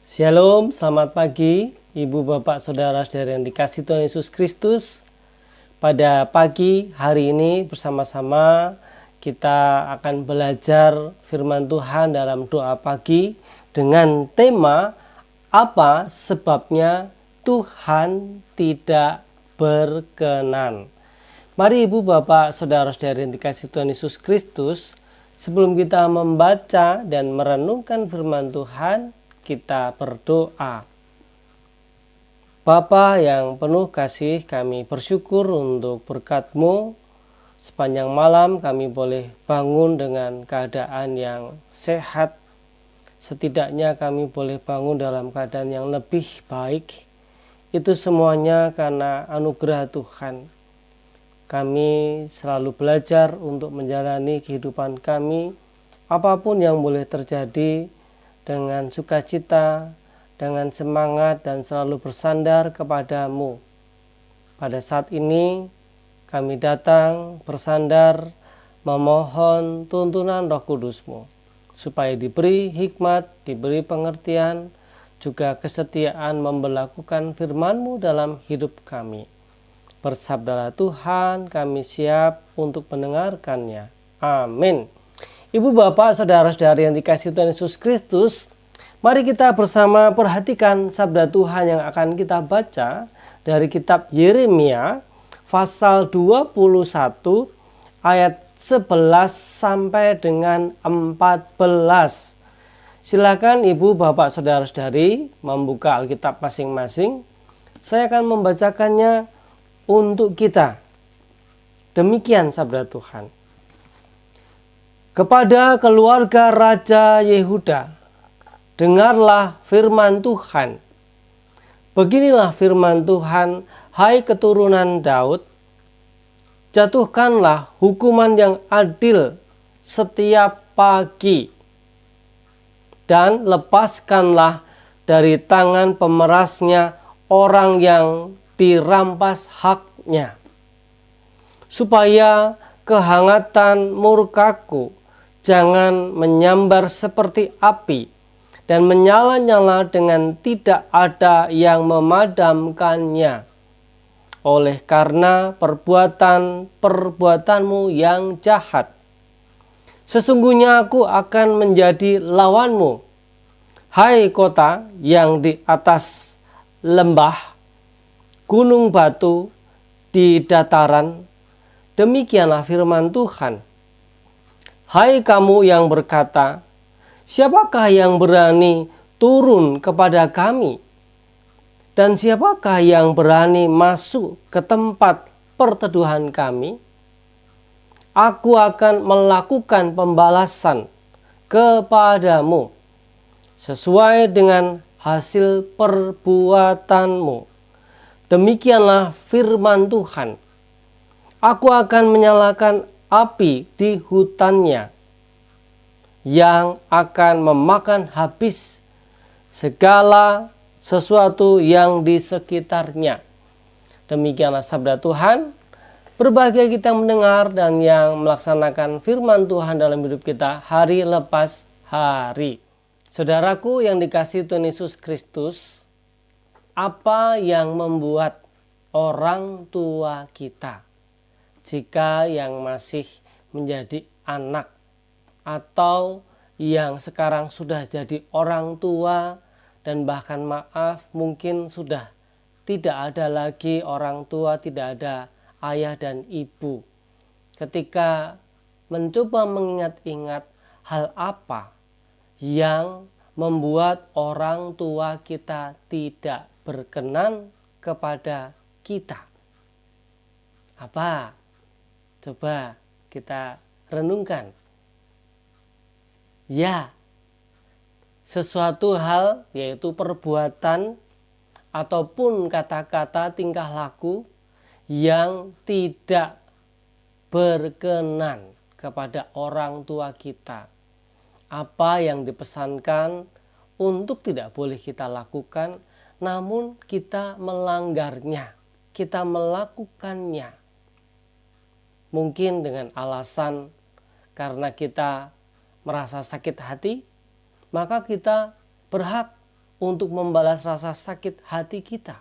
Shalom, selamat pagi Ibu Bapak Saudara-saudara yang dikasihi Tuhan Yesus Kristus. Pada pagi hari ini bersama-sama kita akan belajar firman Tuhan dalam doa pagi dengan tema apa sebabnya Tuhan tidak berkenan. Mari Ibu Bapak Saudara-saudara yang dikasihi Tuhan Yesus Kristus, sebelum kita membaca dan merenungkan firman Tuhan, kita berdoa. Bapa yang penuh kasih, kami bersyukur untuk berkat-Mu. Sepanjang malam kami boleh bangun dengan keadaan yang sehat. Setidaknya kami boleh bangun dalam keadaan yang lebih baik. Itu semuanya karena anugerah Tuhan. Kami selalu belajar untuk menjalani kehidupan kami, apapun yang boleh terjadi, dengan sukacita, dengan semangat, dan selalu bersandar kepada-Mu. Pada saat ini kami datang bersandar memohon tuntunan Roh Kudus-Mu, supaya diberi hikmat, diberi pengertian, juga kesetiaan memberlakukan firman-Mu dalam hidup kami. Bersabdalah Tuhan, kami siap untuk mendengarkannya. Amin. Ibu Bapak Saudara-saudari yang dikasihi Tuhan Yesus Kristus, mari kita bersama perhatikan sabda Tuhan yang akan kita baca dari kitab Yeremia pasal 21 ayat 11 sampai dengan 14. Silakan Ibu Bapak Saudara-saudari membuka Alkitab masing-masing. Saya akan membacakannya untuk kita. Demikian sabda Tuhan. Kepada keluarga Raja Yehuda, dengarlah firman Tuhan. Beginilah firman Tuhan, hai keturunan Daud, jatuhkanlah hukuman yang adil setiap pagi, dan lepaskanlah dari tangan pemerasnya orang yang dirampas haknya, supaya kehangatan murkaku jangan menyambar seperti api dan menyala-nyala dengan tidak ada yang memadamkannya, oleh karena perbuatan-perbuatanmu yang jahat. Sesungguhnya aku akan menjadi lawanmu, hai kota yang di atas lembah, gunung batu di dataran. Demikianlah firman Tuhan. Hai kamu yang berkata, siapakah yang berani turun kepada kami? Dan siapakah yang berani masuk ke tempat perteduhan kami? Aku akan melakukan pembalasan kepadamu sesuai dengan hasil perbuatanmu. Demikianlah firman Tuhan. Aku akan menyalakan api di hutannya, yang akan memakan habis segala sesuatu yang di sekitarnya. Demikianlah sabda Tuhan. Berbahagia kita mendengar dan yang melaksanakan firman Tuhan dalam hidup kita hari lepas hari. Saudaraku yang dikasihi Tuhan Yesus Kristus, apa yang membuat orang tua kita, jika yang masih menjadi anak atau yang sekarang sudah jadi orang tua, dan bahkan maaf mungkin sudah tidak ada lagi orang tua, tidak ada ayah dan ibu, ketika mencoba mengingat-ingat hal apa yang membuat orang tua kita tidak berkenan kepada kita. Apa? Coba kita renungkan. Ya, sesuatu hal, yaitu perbuatan ataupun kata-kata tingkah laku yang tidak berkenan kepada orang tua kita. Apa yang dipesankan untuk tidak boleh kita lakukan, namun kita melanggarnya, kita melakukannya. Mungkin dengan alasan karena kita merasa sakit hati, maka kita berhak untuk membalas rasa sakit hati kita.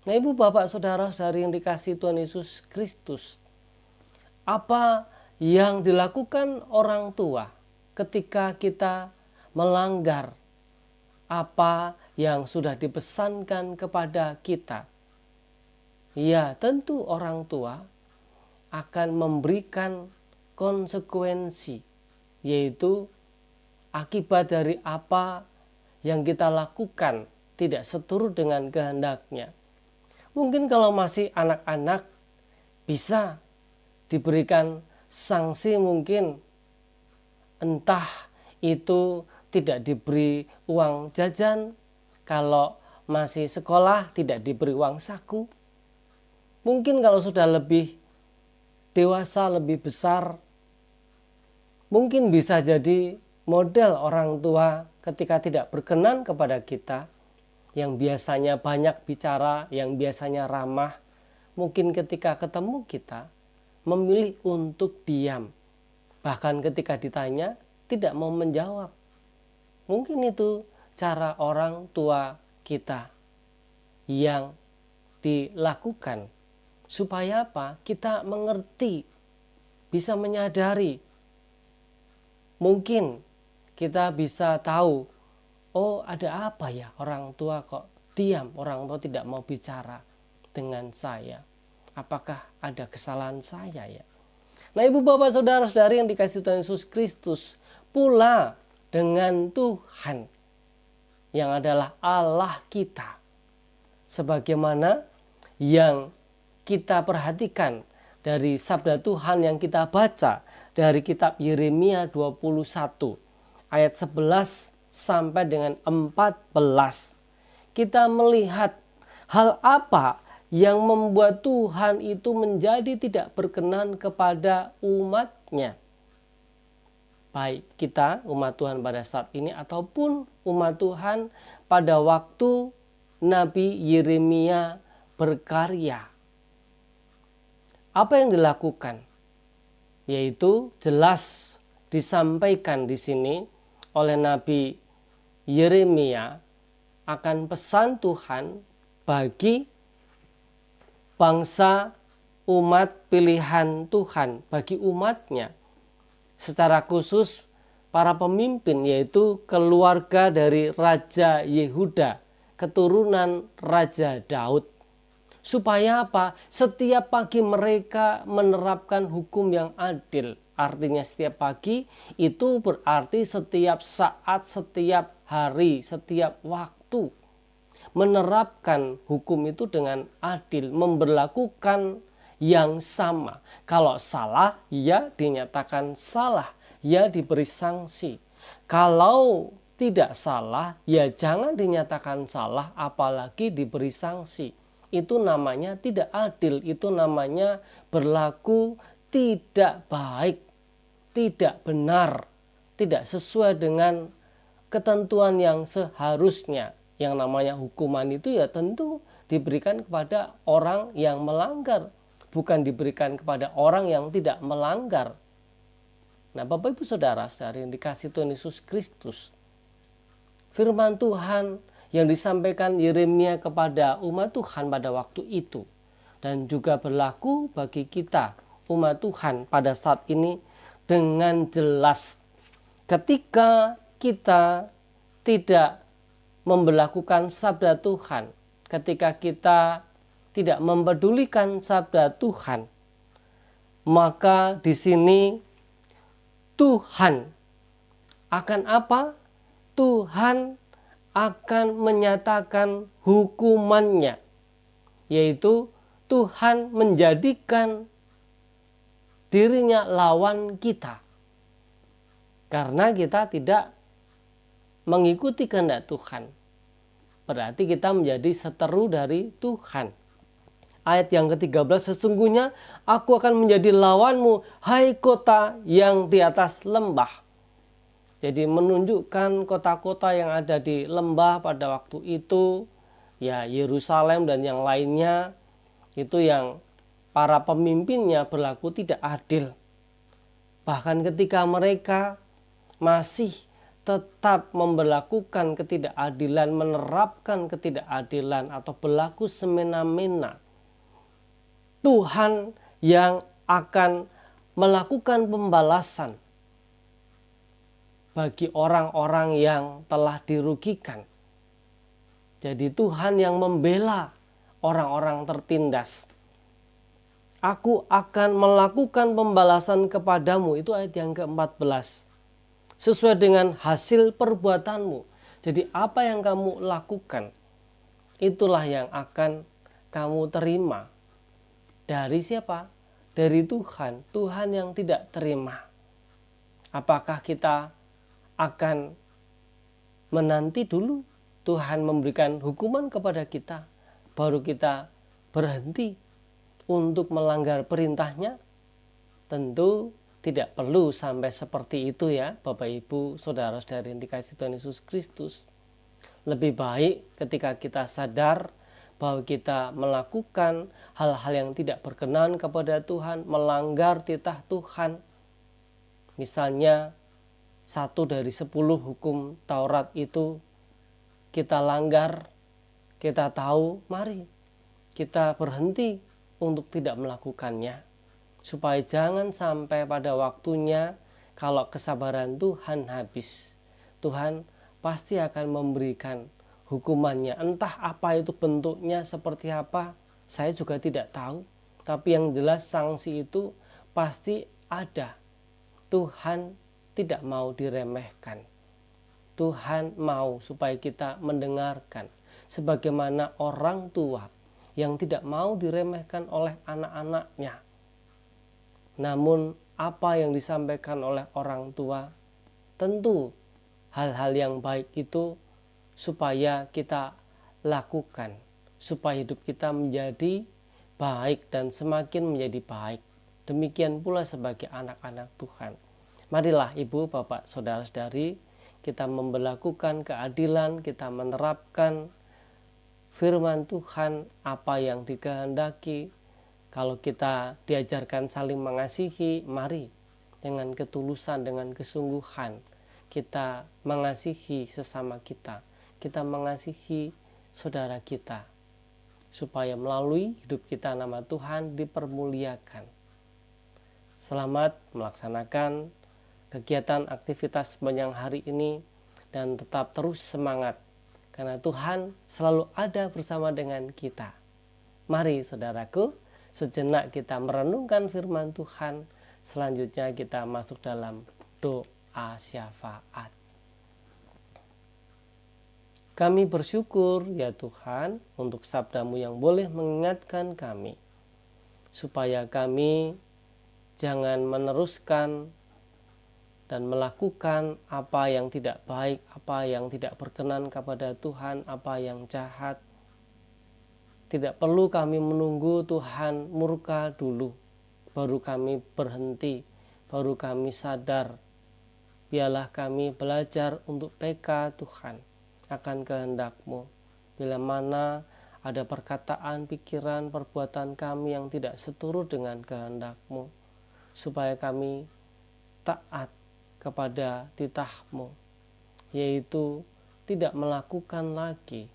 Nah, ibu, bapak, saudara-saudari yang dikasihi Tuhan Yesus Kristus, apa yang dilakukan orang tua ketika kita melanggar apa yang sudah dipesankan kepada kita? Ya, tentu orang tua akan memberikan konsekuensi, yaitu akibat dari apa yang kita lakukan tidak seturut dengan kehendaknya. Mungkin kalau masih anak-anak bisa diberikan sanksi, mungkin entah itu tidak diberi uang jajan, kalau masih sekolah tidak diberi uang saku. Mungkin kalau sudah lebih dewasa, lebih besar, mungkin bisa jadi model orang tua ketika tidak berkenan kepada kita, yang biasanya banyak bicara, yang biasanya ramah, mungkin ketika ketemu kita memilih untuk diam. Bahkan ketika ditanya tidak mau menjawab. Mungkin itu cara orang tua kita yang dilakukan. Supaya apa? Kita mengerti, bisa menyadari. Mungkin kita bisa tahu, oh, ada apa ya orang tua kok diam, orang tua tidak mau bicara dengan saya. Apakah ada kesalahan saya ya? Nah, ibu, bapak, saudara-saudari yang dikasihi Tuhan Yesus Kristus, pula dengan Tuhan yang adalah Allah kita. Sebagaimana yang kita perhatikan dari sabda Tuhan yang kita baca dari kitab Yeremia 21 ayat 11 sampai dengan 14. Kita melihat hal apa yang membuat Tuhan itu menjadi tidak berkenan kepada umat-Nya. Baik kita umat Tuhan pada saat ini ataupun umat Tuhan pada waktu Nabi Yeremia berkarya. Apa yang dilakukan? Yaitu jelas disampaikan di sini oleh Nabi Yeremia akan pesan Tuhan bagi bangsa umat pilihan Tuhan, bagi umatnya. Secara khusus para pemimpin, yaitu keluarga dari Raja Yehuda, keturunan Raja Daud. Supaya apa? Setiap pagi mereka menerapkan hukum yang adil. Artinya setiap pagi itu berarti setiap saat, setiap hari, setiap waktu. Menerapkan hukum itu dengan adil, memberlakukan yang sama. Kalau salah, ya dinyatakan salah, ya diberi sanksi. Kalau tidak salah, ya jangan dinyatakan salah, apalagi diberi sanksi. Itu namanya tidak adil, itu namanya berlaku tidak baik, tidak benar, tidak sesuai dengan ketentuan yang seharusnya. Yang namanya hukuman itu ya tentu diberikan kepada orang yang melanggar, bukan diberikan kepada orang yang tidak melanggar. Nah, Bapak Ibu Saudara-saudari yang dikasihi Tuhan Yesus Kristus, firman Tuhan yang disampaikan Yeremia kepada umat Tuhan pada waktu itu dan juga berlaku bagi kita umat Tuhan pada saat ini dengan jelas. Ketika kita tidak memberlakukan sabda Tuhan, ketika kita tidak mempedulikan sabda Tuhan, maka di sini Tuhan akan apa? Tuhan akan menyatakan hukumannya, yaitu Tuhan menjadikan dirinya lawan kita karena kita tidak mengikuti kehendak Tuhan. Berarti kita menjadi seteru dari Tuhan. Ayat yang ke-13, sesungguhnya aku akan menjadi lawanmu, hai kota yang di atas lembah. Jadi menunjukkan kota-kota yang ada di lembah pada waktu itu, ya Yerusalem dan yang lainnya, itu yang para pemimpinnya berlaku tidak adil. Bahkan ketika mereka masih tetap memberlakukan ketidakadilan, menerapkan ketidakadilan atau berlaku semena-mena, Tuhan yang akan melakukan pembalasan bagi orang-orang yang telah dirugikan. Jadi Tuhan yang membela orang-orang tertindas. Aku akan melakukan pembalasan kepadamu, itu ayat yang ke-14. Sesuai dengan hasil perbuatanmu. Jadi apa yang kamu lakukan, itulah yang akan kamu terima. Dari siapa? Dari Tuhan. Tuhan yang tidak terima. Apakah kita akan menanti dulu Tuhan memberikan hukuman kepada kita, baru kita berhenti untuk melanggar perintahnya? Tentu tidak perlu sampai seperti itu ya Bapak Ibu, saudara-saudari yang dikasihi Tuhan Yesus Kristus. Lebih baik ketika kita sadar bahwa kita melakukan hal-hal yang tidak berkenan kepada Tuhan, melanggar titah Tuhan. Misalnya 1 dari 10 hukum Taurat itu kita langgar, kita tahu, mari kita berhenti untuk tidak melakukannya. Supaya jangan sampai pada waktunya kalau kesabaran Tuhan habis, Tuhan pasti akan memberikan hukumannya. Entah apa itu bentuknya, seperti apa, saya juga tidak tahu. Tapi yang jelas sanksi itu pasti ada. Tuhan tidak mau diremehkan. Tuhan mau supaya kita mendengarkan. Sebagaimana orang tua yang tidak mau diremehkan oleh anak-anaknya. Namun apa yang disampaikan oleh orang tua, tentu hal-hal yang baik itu supaya kita lakukan, supaya hidup kita menjadi baik dan semakin menjadi baik. Demikian pula sebagai anak-anak Tuhan. Marilah Ibu, Bapak, Saudara-saudari, kita memberlakukan keadilan, kita menerapkan firman Tuhan, apa yang dikehendaki. Kalau kita diajarkan saling mengasihi, mari dengan ketulusan, dengan kesungguhan kita mengasihi sesama kita. Kita mengasihi saudara kita. Supaya melalui hidup kita nama Tuhan dipermuliakan. Selamat melaksanakan kegiatan aktivitas sepanjang hari ini dan tetap terus semangat. Karena Tuhan selalu ada bersama dengan kita. Mari saudaraku, sejenak kita merenungkan firman Tuhan. Selanjutnya kita masuk dalam doa syafaat. Kami bersyukur ya Tuhan untuk sabda-Mu yang boleh mengingatkan kami. Supaya kami jangan meneruskan dan melakukan apa yang tidak baik, apa yang tidak berkenan kepada Tuhan, apa yang jahat. Tidak perlu kami menunggu Tuhan murka dulu, baru kami berhenti, baru kami sadar. Biarlah kami belajar untuk peka Tuhan akan kehendak-Mu. Bila mana ada perkataan, pikiran, perbuatan kami yang tidak seturut dengan kehendak-Mu, supaya kami taat kepada titah-Mu, yaitu tidak melakukan lagi,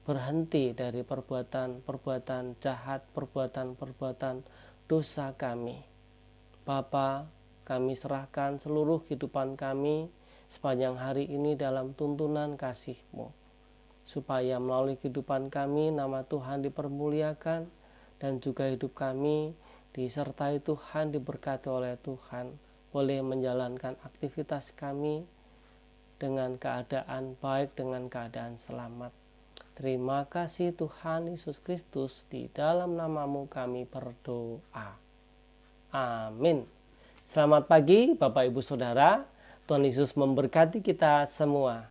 berhenti dari perbuatan-perbuatan jahat, perbuatan-perbuatan dosa kami. Bapa, kami serahkan seluruh kehidupan kami sepanjang hari ini dalam tuntunan kasih-Mu, supaya melalui kehidupan kami nama Tuhan dipermuliakan dan juga hidup kami disertai Tuhan, diberkati oleh Tuhan, boleh menjalankan aktivitas kami dengan keadaan baik, dengan keadaan selamat. Terima kasih Tuhan Yesus Kristus, di dalam nama-Mu kami berdoa. Amin. Selamat pagi Bapak Ibu Saudara, Tuhan Yesus memberkati kita semua.